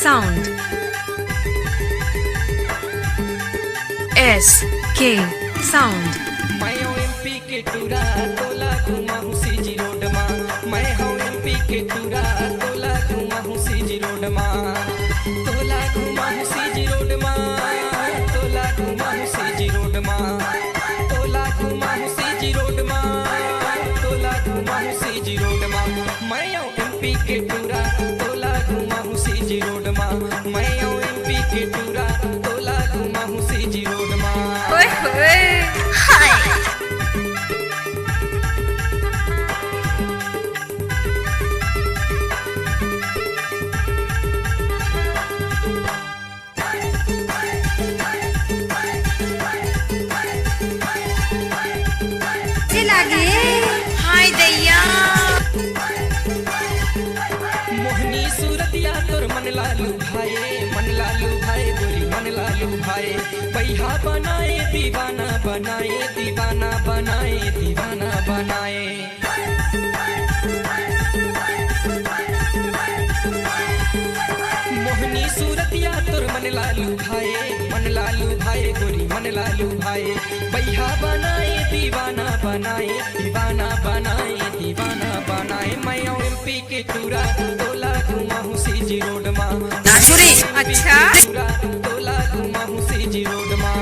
sound. SK sound. मैं हूँ MP के टूरा तोला घुमा हूँ सीजी रोड माँ। मैं हूँ एमपी के टूरा तोला घुमा हूँ सीजी रोड माँ। तोला घुमा हूँ सीजी रोड माँ। तोला घुमा हूँ सीजी रोड माँ। तोला घुमा हूँ सीजी रोड माँ। तोला घुमा हूँ सीजी रोड माँ। मैं हूँ एमपी के टूरा तोला घुमा हूँ सीजी रोड माँ। मैं हूँ एमपी के टूरा तोला घुमा हूँ सीजी रोड माँ। ओए होए हाय। लागे हाय दैया मोहनी सूरतिया तोर मन लालू भाई गोरी मन लालू भाई बैहा बनाए दीवाना बनाए दीवाना बनाए दीवाना बनाए। मोहनी सूरतिया तोर मन लालू भाई गोरी मन लालू भाई बैहा बनाए दीवाना बनाए दीवाना बनाए दीवाना बनाए। मैं एमपी के टूरा तोला घुमा हूँ सीजी रोड माँ। नाचुरी अच्छा तोला घुमा हूँ सीजी रोड माँ।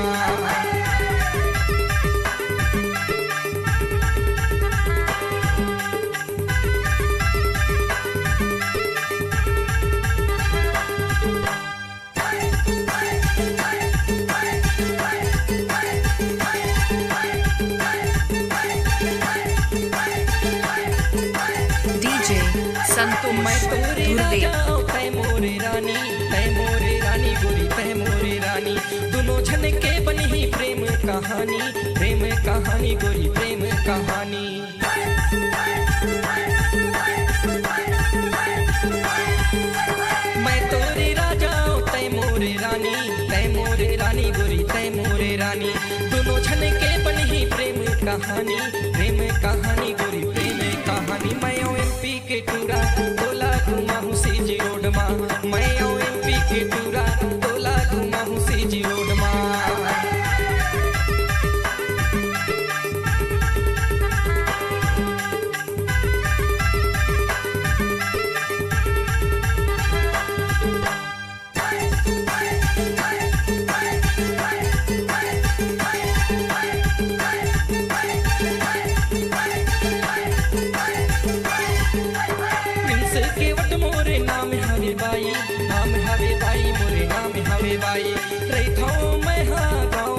DJ संतोष मैं तोरे दुर्वे राजा तै मोरे रानी गोरी तै मोरे रानी दोनों जन के बनी ही प्रेम कहानी गोरी प्रेम कहानी। मैं तोरे राजा तै मोरे रानी गोरी तै मोरे रानी दोनों जन के बनी ही प्रेम कहानी गोरी प्रेम कहानी। मैं एमपी के टूरा तोला घुमा हूँ सीजी रोड माँ। मैं एमपी के टूरा तोला घुमा हूँ सीजी रोड माँ। के वट मोरे नाम हवे बाई मोरे नाम हवे बाई रैथो मैं हाँ गाँव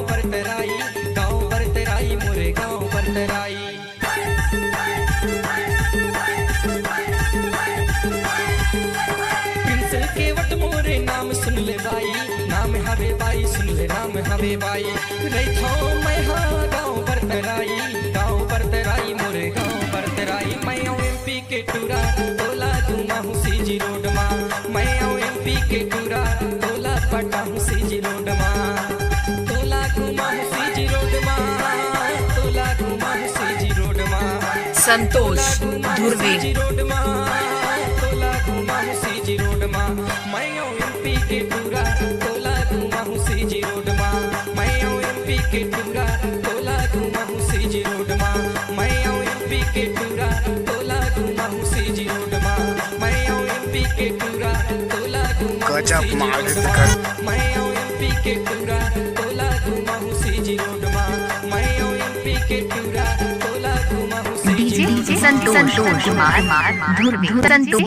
बरतराई मोरे गाँव बरतराई। प्रिंस के वट मोरे नाम सुन ले बाई नाम हवे बाई सुन ले नाम हवे बाई रैथो मैं हाँ गाँव बरतराई मोरे गाँव बरतराई। मैं एमपी के टूरा तोला घुमा हूँ सीजी रोड माँ। मैं एमपी के टूरा तोला पटा हूँ सीजी रोड माँ। तोला घुमा हूँ सीजी रोड माँ। तोला घुमा हूँ सीजी रोड माँ। संतोष दुर्वे रोड माँ। तोला घुमा हूँ सीजी रोड माँ। मैं एमपी के टूरा तोला घुमा हूँ सीजी रोड माँ। मैं एमपी के टूरा तोला घुमा हूँ सीजी रोड माँ। मैं एमपी के टूरा तोला घुमा हूँ सीजी रोड माँ। मैं एमपी के टूरा तोला घुमा हूँ गजब माल सीजी रोड माँ। मैं एमपी के टूरा तोला घुमा हूँ सीजी रोड माँ। मैं एमपी के टूरा तोला घुमा हूँ सीजी रोड माँ। संतोष कुमार धुर्वी संतोष